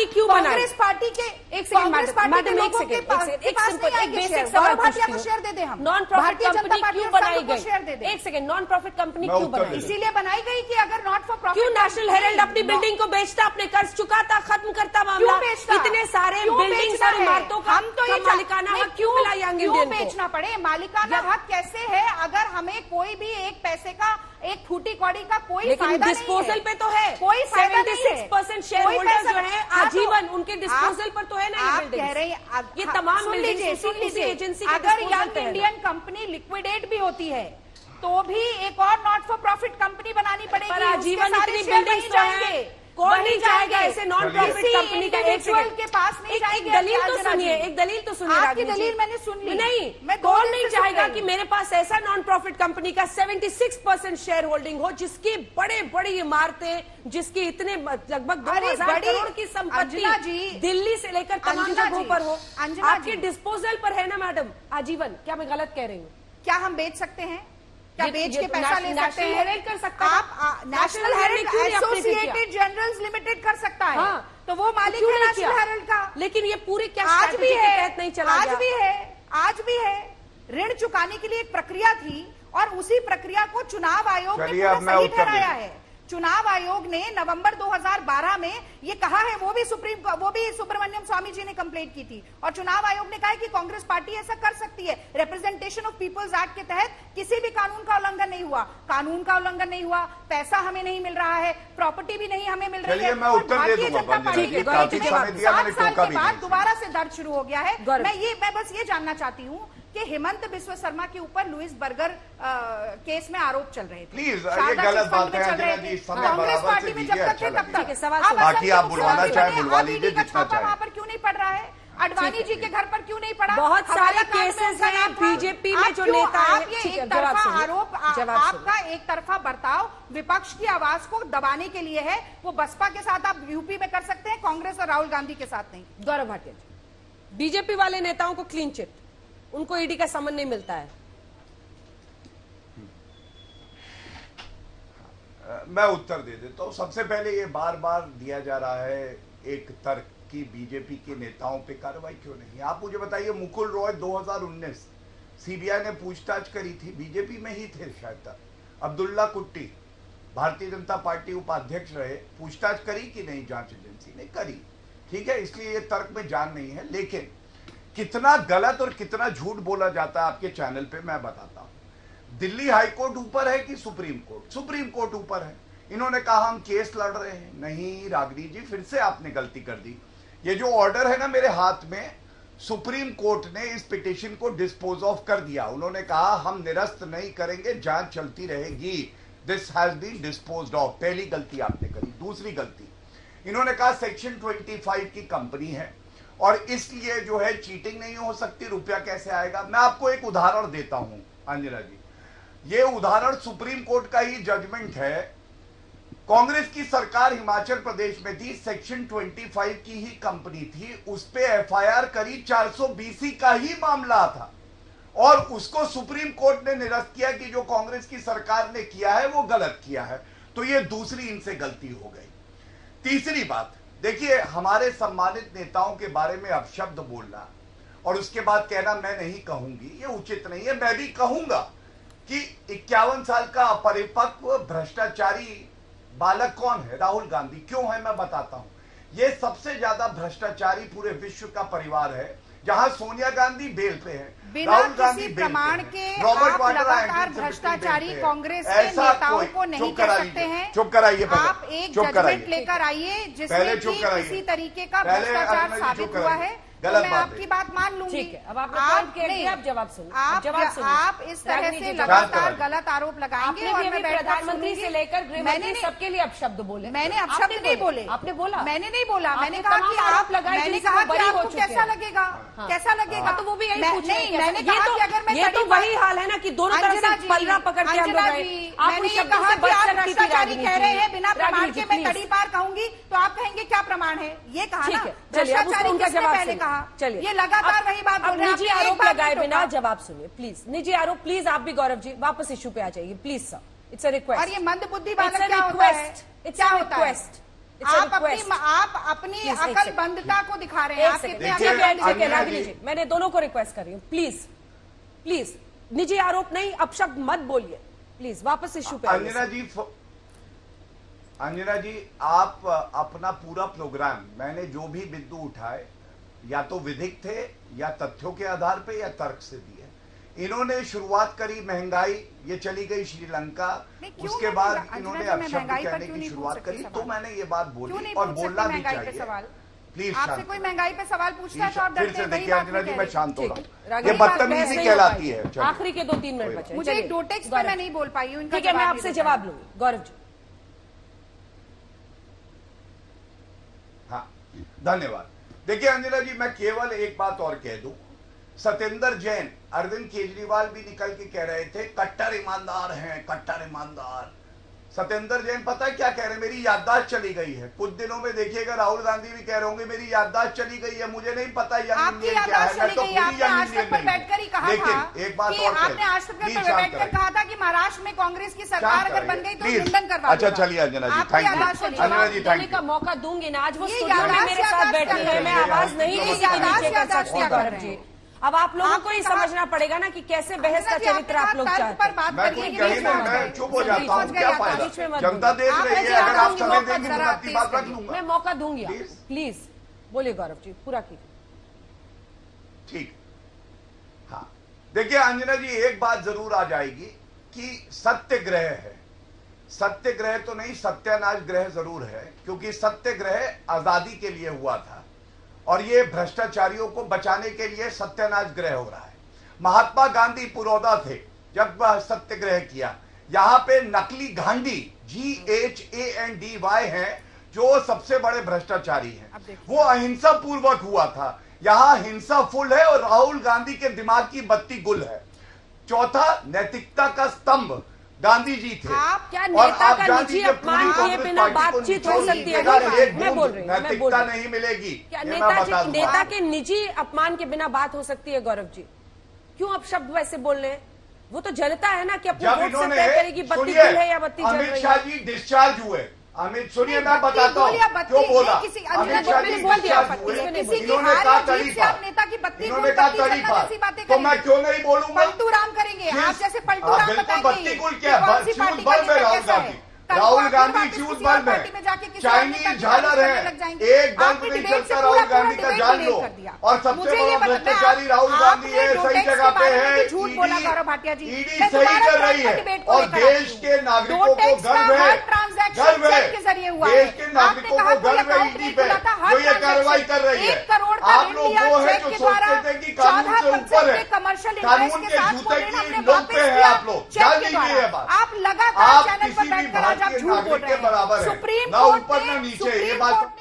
Company क्यों बनाई? Congress party के एक सेकंड मैडम, एक सिंपल एक बेसिक सवाल पूछती हूँ, शेयर दे दे हम नॉन प्रॉफिट कंपनी क्यों बनाई गई? शेयर दे दे। एक सेकंड, नॉन प्रॉफिट कंपनी क्यों बनाई? इसीलिए बनाई गई कि अगर नॉट फॉर प्रॉफिट। क्यों नेशनल हेराल्ड अपनी बिल्डिंग को बेचता, अपने कर्ज चुकाता, खत्म करता मामला? इतने सारे बिल्डिंग और इमारतों का हम तो ये मालिकाना हक क्यों मिला यंग इंडियन को? बेचना पड़े? मालिकाना हक कैसे है अगर हमें कोई भी एक पैसे का, एक फूटी कौड़ी का कोई फायदा नहीं है? डिस्पोजल पे तो है, कोई फायदा नहीं है। 76% शेयर होल्डर जो है आजीवन उनके डिस्पोजल पर तो है ना ये बिल्डिंग। कह रहे हैं ये तमाम सुन लीजिए एजेंसी अगर यंग इंडियन कंपनी लिक्विडेट भी होती है तो भी एक और नॉट फॉर प्रॉफिट कंपनी बनानी पड़ेगी। पर आजीवन इतनी बिल्डिंग्स जाएंगे, कौन नहीं जाएगा ऐसे नॉन प्रॉफिट कंपनी का? के पास नहीं जाएंगे। एक दलील तो सुनिए, एक दलील तो सुनिए। आपकी दलील मैंने सुन ली। नहीं, कौन नहीं चाहेगा कि मेरे पास ऐसा नॉन प्रॉफिट कंपनी का 76% शेयर होल्डिंग हो, जिसकी बड़े बड़ी इमारतें, जिसकी इतने लगभग 2000 करोड़ की संपत्ति दिल्ली से लेकर तमाम जगहों पर हो, आपके डिस्पोजल पर है ना मैडम आजीवन? क्या मैं गलत कह रही हूँ? क्या हम बेच सकते हैं? क्या बेच के पैसा ले सकते हैं? हेराल्ड कर सकता है आप national Herald associated generals limited कर सकता है। तो वो मालिक है नेशनल हेराल्ड का। लेकिन ये पूरी क्या आज भी है, नहीं चला? आज भी है। ऋण चुकाने के लिए एक प्रक्रिया थी और उसी प्रक्रिया को चुनाव आयोग ने सही ठहराया है। चुनाव आयोग ने नवंबर 2012 में ये कहा है, वो भी सुब्रमण्यम स्वामी जी ने कंप्लेंट की थी और चुनाव आयोग ने कहा है कि कांग्रेस पार्टी ऐसा कर सकती है। रिप्रेजेंटेशन ऑफ पीपल्स एक्ट के तहत किसी भी कानून का उल्लंघन नहीं हुआ, कानून का उल्लंघन नहीं हुआ, पैसा हमें नहीं मिल रहा है, प्रॉपर्टी भी नहीं हमें मिल रही है। भारतीय जनता पार्टी के 7 साल के बाद दोबारा से दर्द शुरू हो गया है। मैं बस ये जानना चाहती हूँ कि हेमंत बिस्व शर्मा के ऊपर लुइस बर्गर केस में आरोप चल रहे थे। प्लीज ये गलत बात है अंजना जी, समय कांग्रेस बराबर पार्टी से में दीजिए। जब तक थे तब तक बाकी आप बुलवाना चाहे बुलवा लीजिए जितना चाहे। वहां पर क्यों नहीं पड़ रहा है? अडवाणी जी के घर पर क्यों नहीं पड़ा? बहुत सारे केसेस हैं बीजेपी में जो नेता हैं। एक तरफा आरोप, आपका एक तरफा बर्ताव विपक्ष की आवाज को दबाने के लिए है। वो बसपा के साथ आप यूपी में कर सकते हैं, कांग्रेस और राहुल गांधी के साथ नहीं। गौरव भाटिया जी, बीजेपी वाले नेताओं को क्लीन चिट, उनको ईडी का समन नहीं मिलता है। मैं उत्तर दे देता हूं। सबसे पहले ये बार बार दिया जा रहा है एक तर्क कि बीजेपी के नेताओं पे कार्रवाई क्यों नहीं। आप मुझे बताइए, मुकुल रॉय 2019 सीबीआई ने पूछताछ करी थी, बीजेपी में ही थे शायद तक। अब्दुल्ला कुट्टी भारतीय जनता पार्टी उपाध्यक्ष रहे, पूछताछ करी कि नहीं जांच एजेंसी ने? करी। ठीक है, इसलिए ये तर्क में जान नहीं है। लेकिन कितना गलत और कितना झूठ बोला जाता है आपके चैनल पे मैं बताता हूं। दिल्ली हाईकोर्ट ऊपर है कि सुप्रीम कोर्ट? सुप्रीम कोर्ट ऊपर है। इन्होंने कहा हम केस लड़ रहे हैं। नहीं रागनी जी, फिर से आपने गलती कर दी। ये जो ऑर्डर है ना मेरे हाथ में, सुप्रीम कोर्ट ने इस पिटीशन को डिस्पोज ऑफ कर दिया। उन्होंने कहा हम निरस्त नहीं करेंगे, जांच चलती रहेगी। This has been disposed of. पहली गलती आपने करी। दूसरी गलती, इन्होंने कहा सेक्शन 25 की कंपनी है और इसलिए जो है चीटिंग नहीं हो सकती, रुपया कैसे आएगा। मैं आपको एक उदाहरण देता हूं अंजना जी, ये उदाहरण सुप्रीम कोर्ट का ही जजमेंट है। कांग्रेस की सरकार हिमाचल प्रदेश में थी, सेक्शन 25 की ही कंपनी थी, उस पे एफआईआर करी, 420 का ही मामला था और उसको सुप्रीम कोर्ट ने निरस्त किया कि जो कांग्रेस की सरकार ने किया है वो गलत किया है। तो ये दूसरी इनसे गलती हो गई। तीसरी बात, देखिए हमारे सम्मानित नेताओं के बारे में अपशब्द बोलना और उसके बाद कहना मैं नहीं कहूंगी, ये उचित नहीं है। मैं भी कहूंगा कि 51 साल का अपरिपक्व भ्रष्टाचारी बालक कौन है? राहुल गांधी। क्यों है मैं बताता हूं। ये सबसे ज्यादा भ्रष्टाचारी पूरे विश्व का परिवार है, जहां सोनिया गांधी बेल पे है, राहुल गांधी प्रमाण के रॉबर्ट वाड्रा भ्रष्टाचारी कांग्रेस के नेताओं को नहीं कह सकते हैं। चुप कराइए, आप एक जजमेंट लेकर आइए जिसमें किसी तरीके का भ्रष्टाचार साबित हुआ है। गलत मैं आपकी बात मान लूंगी। ठीक है, अब आपने पॉइंट कह दिया, आप जवाब सुनिए। आप इस तरह से लगातार गलत आरोप लगाएंगे और मैं प्रधानमंत्री से लेकर गृहमंत्री सबके लिए अपशब्द बोले। मैंने अपशब्द नहीं बोले। आपने बोला? मैंने नहीं बोला। मैंने कहा कि आपको कैसा लगेगा, कैसा लगेगा। तो वो भी यही पूछ रहे हैं। मैंने कहा कि अगर मैं, ये तो वही हाल है ना कि दोनों तरफ से पलड़ा पकड़ के हम लोग गए। आप उन शब्दों से बच सकती थी राजनीति कह रहे हैं, बिना प्रमाण के मैं कड़ी पार कहूंगी तो आप कहेंगे क्या प्रमाण है? ये कहा ना। भ्रष्टाचारी किसने पहले कहा? चलिए, ये लगातार वही बात बोल रहे हैं। निजी आरोप लगाए बिना जवाब सुनिए प्लीज। निजी आरोप प्लीज, आप भी गौरव जी वापस इशू पे आ जाइए please sir, it's a request. और ये मंद बुद्धि बालक क्या होता है? It's a request. आप अपनी अकलमंदता को दिखा रहे हैं। आप कितने अकलमंद रागिनी जी, मैंने दोनों को रिक्वेस्ट कर रही हूँ, प्लीज प्लीज निजी आरोप नहीं, अपशब्द मत बोलिए प्लीज, वापस इश्यू पे। अंजना जी आप अपना पूरा प्रोग्राम, मैंने जो भी बिंदु उठाए या तो विधिक थे या तथ्यों के आधार पे या तर्क से दिए। इन्होंने शुरुआत करी महंगाई, ये चली गई श्रीलंका, उसके बाद इन्होंने अपशब्द कहने की शुरुआत करी, तो मैंने ये बात बोली और बोलना भी चाहिए। प्लीज आपसे कोई महंगाई पे सवाल पूछता है तो आप फिर से देखिए अंजना जी, मैं शांत हो रहा हूँ, ये बदतमीजी कहलाती है। आखिरी के 2-3 मिनट बचे मुझे एक 2 टेक्स्ट पे मैं नहीं बोल पाई हूँ, ठीक है मैं आपसे जवाब लूंगी। गौरव जी। हाँ धन्यवाद। देखिए अंजना जी, मैं केवल एक बात और कह दूं, सत्येंद्र जैन, अरविंद केजरीवाल भी निकल के कह रहे थे कट्टर ईमानदार हैं, कट्टर ईमानदार। सत्येंद्र जैन पता है क्या कह रहे हैं, मेरी याददाश्त चली गई है। कुछ दिनों में देखिएगा राहुल गांधी भी कह रहे होंगे मेरी याददाश्त चली गई है, मुझे नहीं पता यंग इंडियन क्या है, मैं तो पूरी यंग इंडियन नहीं। लेकिन एक बात और आपने आज तक पर बैठकर कहा था कि महाराष्ट्र में कांग्रेस की सरकार अगर बन गई तो निंदन करवा। अच्छा चलिए Anjana ji, thank you Anjana ji, thank you. का मौका दूंगी ना, आज वो स्टूडियो में मेरे साथ बैठी है, मैं आवाज नहीं किसी के नीचे कर सकती। गौरव जी, अब आप लोगों को ही समझना पड़ेगा ना कि कैसे बहस का चरित्र आप लोग चाहते हैं। मैं चुप हो जाता हूँ, क्या फायदा, जनता देख रही है, अगर आप समय देंगे मैं अपनी बात रख लूंगा। मैं मौका दूंगी, प्लीज बोलिए गौरव जी, पूरा कीजिए। ठीक, हाँ देखिए अंजना जी, एक बात जरूर आ जाएगी कि सत्याग्रह है, सत्याग्रह तो नहीं सत्यानाश ग्रह जरूर है, क्योंकि सत्याग्रह आजादी के लिए हुआ था और ये भ्रष्टाचारियों को बचाने के लिए सत्यानाश ग्रह हो रहा है। महात्मा गांधी पुरोधा थे जब वह सत्याग्रह किया। यहां पे नकली गांधी GHANDY हैं जो सबसे बड़े भ्रष्टाचारी हैं, वो अहिंसा पूर्वक हुआ था। यहां हिंसा फुल है और राहुल गांधी के दिमाग की बत्ती गुल है। चौथा, नैतिकता का स्तंभ गांधी जी थे। आप क्या नेता का निजी अपमान किए बिना बातचीत हो सकती है? मैं बोल रही हूँ, नैतिकता नहीं मिलेगी। क्या नेता के निजी अपमान के बिना बात हो सकती है? गौरव जी, क्यों आप शब्द वैसे बोल रहे हैं? वो तो जनता है ना कि अपने वोट से तय करेगी बत्ती जल है या बत्ती जल रही है। अमित शाह जी डिस्चार्ज हुए। अमित सुनिए, मैं बताता हूँ क्यों बोला। अमित शाह जी डिस्चार्ज हुए, इन्होंने कहा तरीफा, इन्होंने कहा तरीफा, तो मैं क्यों नहीं बोलूंगा? पलटू राम करेंगे आप जैसे पलटू राम बिल्कुल बत्ती गुल क्या फ्यूज बल्ब है राहुल गांधी फ्यूज बल्ब है, चाइनीज झालर है, एक बल्ब नहीं चलता राहुल गांधी का, जान लो। और सबसे बड़ा भ्रष्टाचारी राहुल गांधी है, सही जगह पे है, ईडी सही कर रही है और देश के नागरिकों को गर्व है, गर्व है, देश के नागरिकों को गर्व है ईडी पे जो ये कार्रवाई कर रही है। आप लोग वो है जो सोचते थे कि कानून से ऊपर है, कानून के जूते की लोग पे है आप लोग, जान लीजिए ये बात। आप लगातार किसी भी भारतीय नागरिक के बराबर है, ना ऊपर ना नीचे, ये बात